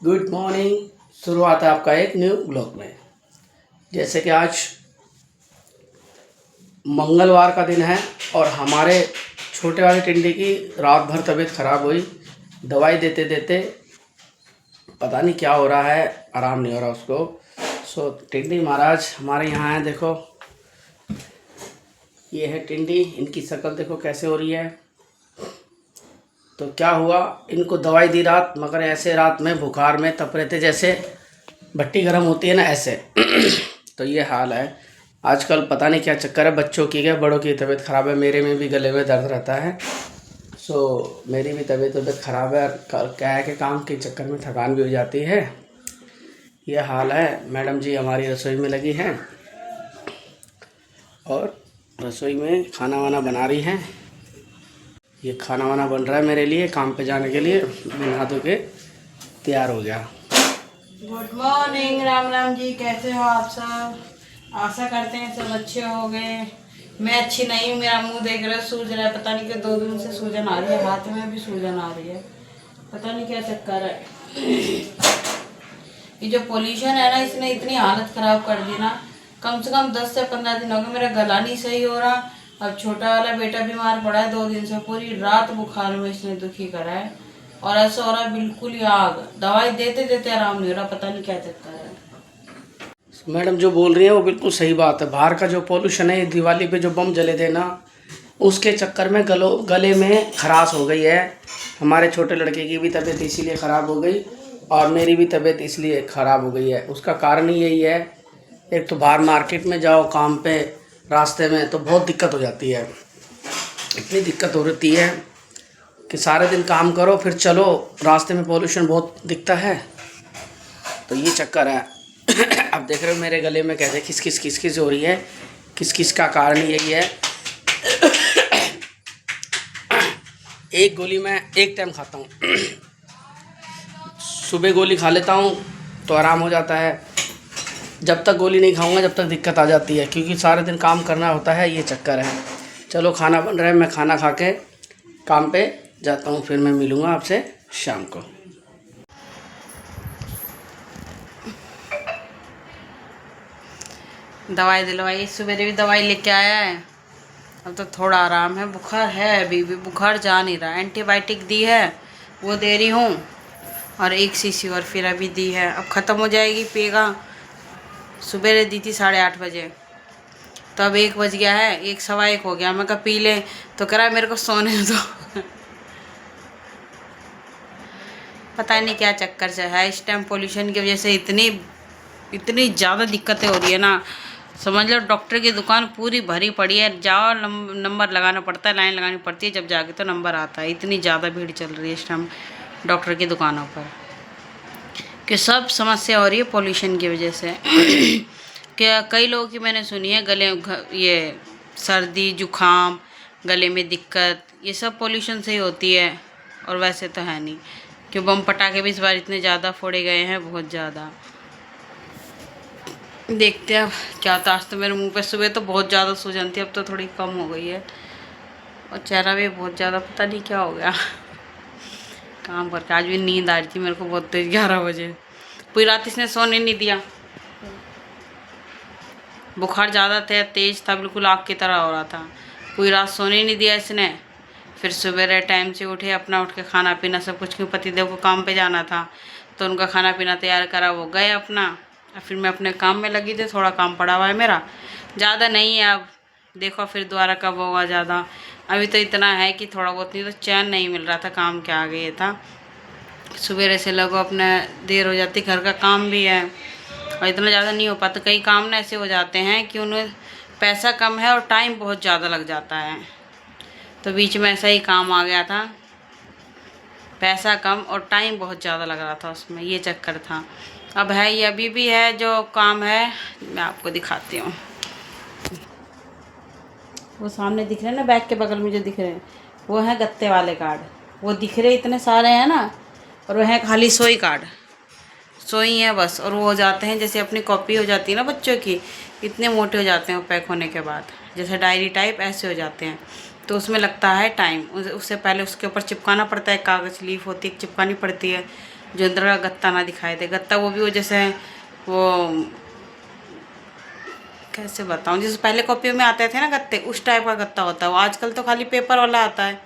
Good morning. शुरुआत है आपका एक न्यू ब्लॉग में। जैसे कि आज मंगलवार का दिन है और हमारे छोटे वाले टिंडी की रात भर तबीयत ख़राब हुई। दवाई देते देते पता नहीं क्या हो रहा है, आराम नहीं हो रहा उसको। सो टिंडी महाराज हमारे यहाँ हैं। देखो ये है टिंडी, इनकी शक्ल देखो कैसे हो रही है। तो क्या हुआ, इनको दवाई दी रात, मगर ऐसे रात में बुखार में तप रहे थे जैसे भट्टी गर्म होती है ना, ऐसे। तो ये हाल है आजकल। पता नहीं क्या चक्कर है, बच्चों की क्या बड़ों की तबीयत ख़राब है। मेरे में भी गले में दर्द रहता है। सो मेरी भी तबीयत ख़राब है। क्या है कि काम के चक्कर में थकान भी हो जाती है। ये हाल है। मैडम जी हमारी रसोई में लगी हैं और रसोई में खाना वाना बना रही हैं। ये खाना वाना बन रहा है मेरे लिए, काम पे जाने के लिए। नहा धो के तैयार हो गया। Good morning, Ram Ram ji. कैसे हो आप सब? आशा करते हैं सब अच्छे हो गए। मैं अच्छी नहीं हूँ, मेरा मुंह देख रहा है सूज रहा है। पता नहीं कि 2 दिन से सूजन आ रही है, हाथ में भी सूजन आ रही है। पता नहीं क्या चक्कर है। ये जो पोल्यूशन है ना, इसने इतनी हालत खराब कर दी ना। कम से कम 10 से 15 दिन हो गए, मेरा गला नहीं सही हो रहा। अब छोटा वाला बेटा बीमार पड़ा है 2 दिन से, पूरी रात बुखार में इसने दुखी करा है। और ऐसा हो रहा है बिल्कुल ही आग। दवाई देते देते आराम नहीं हो रहा, पता नहीं क्या चक्कर है। मैडम जो बोल रही है वो बिल्कुल सही बात है। बाहर का जो पॉल्यूशन है, दिवाली पे जो बम जले थे ना, उसके चक्कर में गले में खराश हो गई है। हमारे छोटे लड़के की भी तबीयत इसीलिए ख़राब हो गई और मेरी भी तबीयत इसलिए ख़राब हो गई है। उसका कारण ही यही है। एक तो बाहर मार्केट में जाओ काम पे, रास्ते में तो बहुत दिक्कत हो जाती है। इतनी दिक्कत हो रही है कि सारे दिन काम करो फिर चलो, रास्ते में पॉल्यूशन बहुत दिखता है। तो ये चक्कर है। अब देख रहे हो मेरे गले में कैसे खिसखिस हो रही है। खिसखिस का कारण यही है। एक गोली मैं एक टाइम खाता हूँ। सुबह गोली खा लेता हूँ तो आराम हो जाता है। जब तक गोली नहीं खाऊंगा जब तक दिक्कत आ जाती है, क्योंकि सारे दिन काम करना होता है। ये चक्कर है। चलो खाना बन रहा है, मैं खाना खा के काम पे जाता हूँ, फिर मैं मिलूँगा आपसे शाम को। दवाई दिलवाई, सवेरे भी दवाई लेके आया है। अब तो थोड़ा आराम है। बुखार है, अभी भी बुखार जा नहीं रहा। एंटीबायोटिक दी है वो दे रही हूँ, और 1 शीशी और फिर अभी दी है, अब ख़त्म हो जाएगी, पिएगा। सुबह दी थी 8:30 बजे, तो अब 1 बज गया है, 1 सवा 1 हो गया। मैं कहा पी ले, तो कह रहा मेरे को सोने दो। पता नहीं क्या चक्कर से है इस टाइम। पोल्यूशन की वजह से इतनी ज़्यादा दिक्कतें हो रही है ना, समझ लो डॉक्टर की दुकान पूरी भरी पड़ी है। जाओ नंबर लगाना पड़ता है, लाइन लगानी पड़ती है, जब जाके तो नंबर आता है। इतनी ज़्यादा भीड़ चल रही है इस टाइम डॉक्टर की दुकानों पर, कि सब समस्या हो रही है पोल्यूशन की वजह से। क्या कई लोगों की मैंने सुनी है ये सर्दी जुखाम, गले में दिक्कत, ये सब पोल्यूशन से ही होती है। और वैसे तो है नहीं, कि बम पटाखे भी इस बार इतने ज़्यादा फोड़े गए हैं, बहुत ज़्यादा। देखते हैं अब क्या था। आज तो मेरे मुंह पे सुबह तो बहुत ज़्यादा सूजन थी, अब तो थोड़ी कम हो गई है। और चेहरा भी बहुत ज़्यादा, पता नहीं क्या हो गया। काम करके आज भी नींद आ रही थी मेरे को बहुत तेज, 11 बजे। पूरी रात इसने सोने नहीं दिया। बुखार ज़्यादा था, तेज था, बिल्कुल आग की तरह हो रहा था। पूरी रात सोने नहीं दिया इसने। फिर सवेरे टाइम से उठे, अपना उठ के खाना पीना सब कुछ, क्यों पतिदेव को काम पे जाना था, तो उनका खाना पीना तैयार करा, वो गए अपना। फिर मैं अपने काम में लगी थी, थोड़ा काम पड़ा हुआ है मेरा, ज़्यादा नहीं है। अब देखो फिर दोबारा कब होगा ज़्यादा। अभी तो इतना है कि थोड़ा बहुत, नहीं तो चैन नहीं मिल रहा था, काम के आगे ये था। सवेरे से लोगों अपने देर हो जाती, घर का काम भी है और इतना ज़्यादा नहीं हो पाता। कई काम ना ऐसे हो जाते हैं कि उन्हें पैसा कम है और टाइम बहुत ज़्यादा लग जाता है। तो बीच में ऐसा ही काम आ गया था, पैसा कम और टाइम बहुत ज़्यादा लग रहा था उसमें, ये चक्कर था। अब है ये, अभी भी है जो काम है, मैं आपको दिखाती हूँ। वो सामने दिख रहे हैं ना, बैग के बगल में जो दिख रहे हैं, वो है गत्ते वाले कार्ड। वो दिख रहे इतने सारे हैं ना, और वो है खाली सोई कार्ड, सोई है बस। और वो हो जाते हैं जैसे अपनी कॉपी हो जाती है ना बच्चों की, इतने मोटे हो जाते हैं वो पैक होने के बाद, जैसे डायरी टाइप ऐसे हो जाते हैं। तो उसमें लगता है टाइम। उससे पहले उसके ऊपर चिपकाना पड़ता है, कागज़ लीफ होती है चिपकानी पड़ती है, जो अंदर का गत्ता ना दिखाए दे। गत्ता वो भी वो जैसे वो कैसे बताऊँ, जैसे पहले कॉपियों में आते थे ना गत्ते, उस टाइप का गत्ता होता है वो। आजकल तो खाली पेपर वाला आता है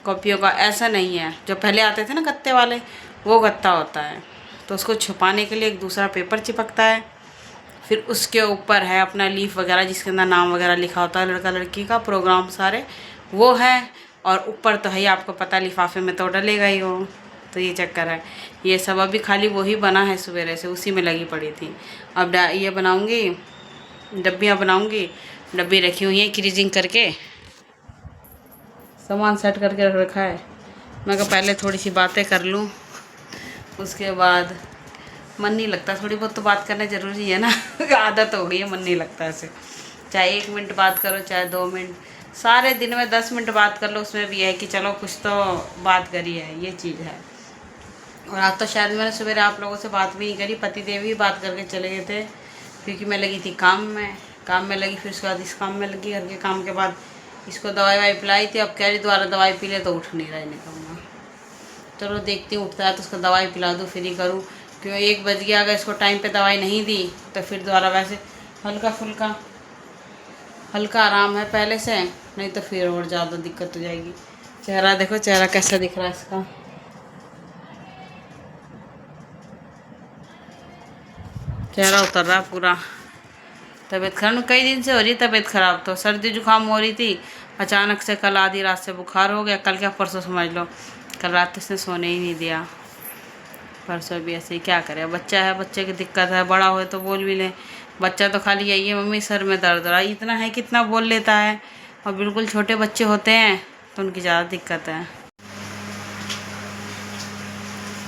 कॉपियों का, ऐसा नहीं है। जो पहले आते थे ना गत्ते वाले, वो गत्ता होता है। तो उसको छुपाने के लिए एक दूसरा पेपर चिपकता है, फिर उसके ऊपर है अपना लीफ वगैरह जिसके अंदर नाम वगैरह लिखा होता है, लड़का लड़की का प्रोग्राम सारे वो है। और ऊपर तो है ही, आपको पता लिफाफे में तो डलेगा ही वो। तो ये चक्कर है। ये सब अभी खाली वही बना है, सवेरे से उसी में लगी पड़ी थी। अब ये बनाऊँगी, डब्बियाँ बनाऊँगी। डब्बी रखी हुई हैं क्रीजिंग करके, सामान सेट करके रख रखा है। मैं कहा पहले थोड़ी सी बातें कर लूँ, उसके बाद मन नहीं लगता। थोड़ी बहुत तो बात करना ज़रूरी है ना। आदत हो गई है, मन नहीं लगता ऐसे। चाहे 1 मिनट बात करो, चाहे 2 मिनट, सारे दिन में 10 मिनट बात कर लो, उसमें भी है कि चलो कुछ तो बात करी है, ये चीज़ है। और आज तो शायद मैंने सवेरे आप लोगों से बात भी नहीं करी, पति देव ही बात करके चले गए थे, क्योंकि मैं लगी थी काम में लगी। फिर उसके बाद इस काम में लगी, घर के काम के बाद इसको दवाई वाई पिलाई थी। अब कह रही दोबारा दवाई पी ले, तो उठ नहीं रहा है। निकलूँगा, चलो देखती हूँ, उठता है तो उसको दवाई पिला दूँ, फिर ही करूँ। क्यों 1 बज गया, अगर इसको टाइम पे दवाई नहीं दी तो फिर दोबारा वैसे हल्का आराम है पहले से, नहीं तो फिर और ज़्यादा दिक्कत हो जाएगी। चेहरा देखो, चेहरा कैसा दिख रहा है इसका। चेहरा उतर रहा पूरा। तबीयत खराब कई दिन से हो रही, तबीयत खराब तो सर्दी जुकाम हो रही थी, अचानक से कल आधी रात से बुखार हो गया। कल क्या परसों समझ लो, कल रात इसने सोने ही नहीं दिया। परसों भी ऐसे ही, क्या करे, बच्चा है, बच्चे की दिक्कत है। बड़ा हो तो बोल भी ले, बच्चा तो खाली यही है मम्मी सर में दर्द रहा, इतना है कितना बोल लेता है। और बिल्कुल छोटे बच्चे होते हैं तो उनकी ज़्यादा दिक्कत है।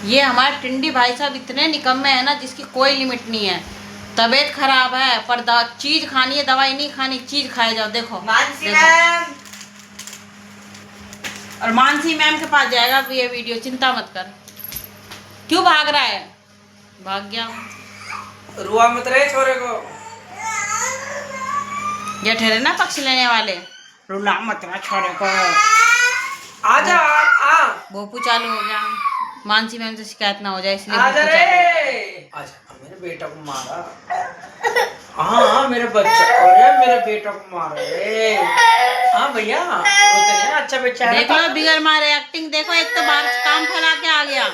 ये हमारे टिंडी भाई साहब इतने निकम्मे हैं ना, जिसकी कोई लिमिट नहीं है। तबीयत खराब है पर चीज़ खानी है, दवाई नहीं खानी, चीज़ खाए जाओ। देखो मानसी मैम, और मानसी मैम के पास जाएगा ये वीडियो, चिंता मत कर। क्यों भाग रहा है? भाग गया, रुआ मत रहे छोरे को। ये ठहरे ना पक्ष लेने वाले, रुला मत रहा छोरे को। आजा आ, भोपू चालू हो गया। मानसी मैम से शिकायत ना हो जाए इसलिए आजा भोपू रे। चालू। आजा, मेरे बेटा को मारा। हाँ मेरे बच्चा, अरे मेरे बेटा को मारा रे। हाँ भैया, रोते नहीं, अच्छा बच्चा है। देख लो बिगर मारे एक्टिंग देखो, एक तो बाहर से काम फैला के आ गया।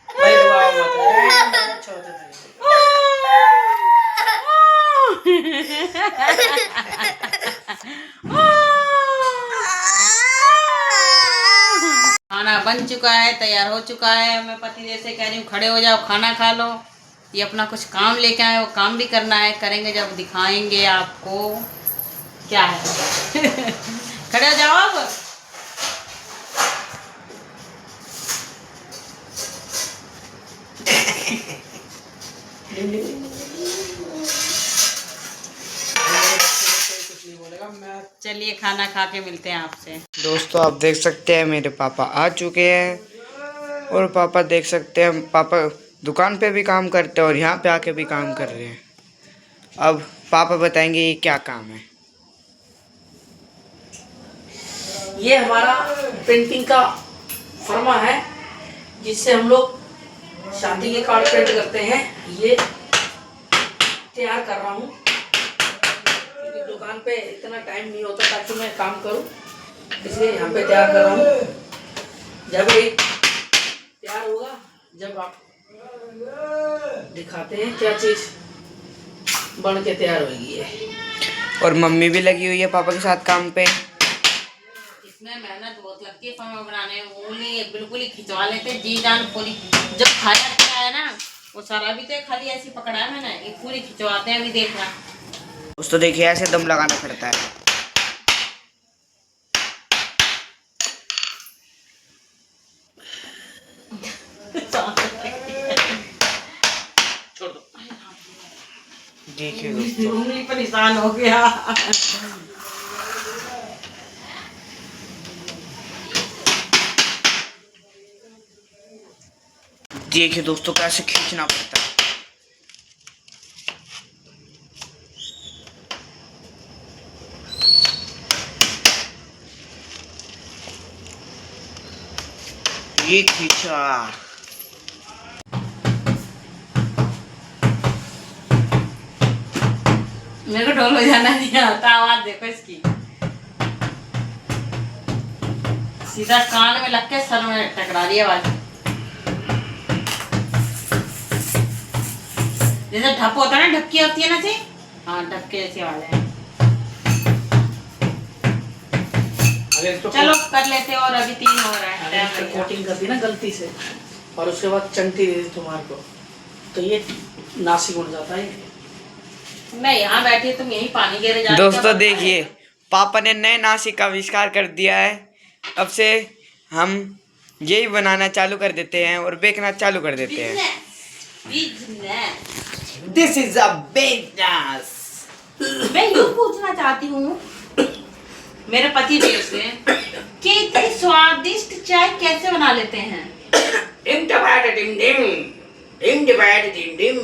भाई रुआओ मत रे, छोड़ दे। खाना बन चुका है, तैयार हो चुका है। मैं पति देव से कह रही हूँ खड़े हो जाओ, खाना खा लो। ये अपना कुछ काम लेके आए, वो काम भी करना है, करेंगे जब दिखाएंगे आपको क्या है। खड़े हो जाओ अब। चलिए खाना खा के मिलते हैं आपसे। दोस्तों आप देख सकते हैं मेरे पापा आ चुके हैं, और पापा देख सकते हैं पापा दुकान पे भी काम करते हैं और यहाँ पे आके भी काम कर रहे हैं। अब पापा बताएंगे ये क्या काम है। ये हमारा पेंटिंग का फर्मा है, जिससे हम लोग शादी के कार्ड प्रिंट करते हैं। ये तैयार कर रहा हूँ क्योंकि दुकान पे इतना टाइम नहीं होता ताकि मैं काम करूँ, इसलिए यहाँ पे तैयार कर रहा हूँ। जब ये तैयार होगा, जब आप दिखाते हैं क्या चीज़ बन के तैयार होगी है। और मम्मी भी लगी हुई है पापा के साथ काम पे। इसमें मेहनत बहुत लगती है फर्मा बनाने में। उंगली बिल्कुल ही खिंचवा लेते हैं, जी जान पूरी। जब खाया क्या है ना, वो सारा भी तो खाली ऐसी पकड़ा है मैंने, ये पूरी खिंचवाते हैं। अभी देख रहा दोस्तों देखिए ऐसे दम लगाना पड़ता है। छोड़ दो। देखिए दोस्तों उंगली पर निशान हो गया। देखिए दोस्तों कैसे खींचना पड़ता है। ये खींचा। मेरे को ढोल बजाना नहीं आता, आवाज देखो इसकी, सीधा कान में लग के सर में टकरा रही है आवाज। जैसे ढप होता है ना, ढपकी होती है ना से, हाँ ढपके जैसी आवाज है। चलो कर लेते हैं, और अभी 3 हो रहा है। कोटिंग कर दी ना गलती से और उसके बाद चंटी दे दी तुम्हारे को, तो ये नासिक उड़ जाता है। मैं यहाँ बैठी, तुम यही पानी गिरे जा। दोस्तों देखिए, पापा ने नए नासिक का आविष्कार कर दिया है। अब से हम यही बनाना चालू कर देते हैं और बेचना चालू कर देते हैं। This is a business. मैं यूँ पूछना चाहती हूँ मेरे पति देव से कि इतनी स्वादिष्ट चाय कैसे बना लेते हैं? डिम टमाटर डिम डिम, डिम टमाटर डिम डिम,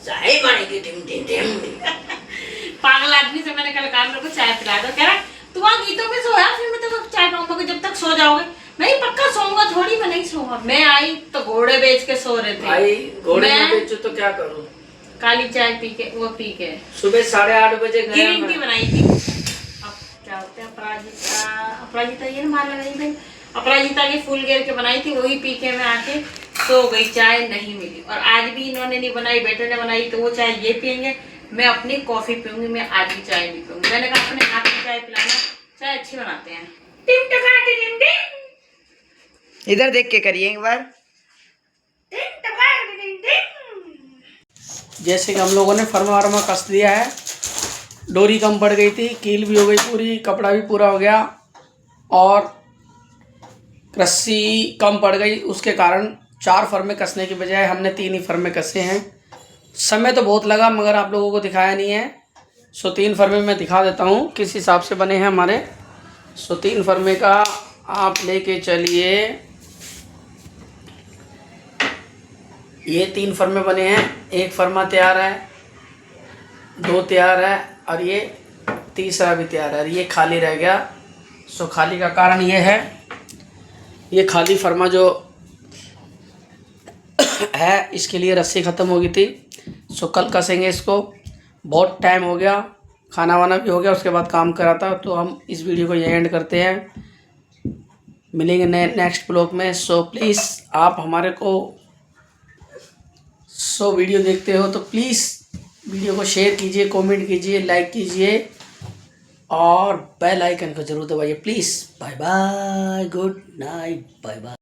चाय बनेगी डिम डिम डिम। पागल आदमी से मैंने कल कहा मेरे को चाय पिला दो, कह रहा तुम वहाँ गीतों में सोया, फिर मैं तो चाय पाऊंगा जब तक सो जाओगे। नहीं पक्का सोऊंगा, थोड़ी मैं नहीं सोऊंगा। मैं आई तो घोड़े बेच के सो रहे थे। भाई घोड़े में बेचो तो क्या करूँ? काली चाय पी के, वो पी के सुबह 8:30 बजे गया ग्रीन टी मैं। बनाई थी। अब क्या होता है, अपराजिता ये ना मार लगाई भाई, अपराजिता की फूल घेर के बनाई थी, वही पी के मैं आके सो गई। चाय नहीं मिली, और आज भी इन्होंने नहीं बनाई, बेटे ने बनाई, तो वो चाय ये पियेंगे, मैं अपनी कॉफी पीऊंगी। मैं आज भी चाय नहीं पीऊंगी। मैंने कहा अपने हाथ की चाय पिलाना, चाय अच्छी बनाते हैं। टिम टकाटी टिम टिम, इधर देख के करिए एक बार। टिम टकाटी टिम टिम। जैसे कि हम लोगों ने फर्मा वर्मा कस दिया है, डोरी कम पड़ गई थी, कील भी हो गई पूरी, कपड़ा भी पूरा हो गया और रस्सी कम पड़ गई। उसके कारण 4 फर्मे कसने की बजाय हमने 3 ही फर्मे कसे हैं। समय तो बहुत लगा मगर आप लोगों को दिखाया नहीं है, सो 3 फर्मे मैं दिखा देता हूँ किस हिसाब से बने हैं हमारे। सो 3 फर्मे का आप लेके चलिए। ये 3 फर्मे बने हैं, 1 फर्मा तैयार है, 2 तैयार है और ये तीसरा भी तैयार है। ये खाली रह गया। सो खाली का कारण ये है, ये खाली फर्मा जो है इसके लिए रस्सी ख़त्म हो गई थी। सो कल कसेंगे इसको। बहुत टाइम हो गया, खाना वाना भी हो गया, उसके बाद काम करा था। तो हम इस वीडियो को यहीं एंड करते हैं, मिलेंगे नेक्स्ट ब्लॉग में। सो प्लीज़ आप हमारे को वीडियो देखते हो तो प्लीज़ वीडियो को शेयर कीजिए, कमेंट कीजिए, लाइक कीजिए और बेल आइकन को जरूर दबाइए please. Bye bye, good night, bye bye.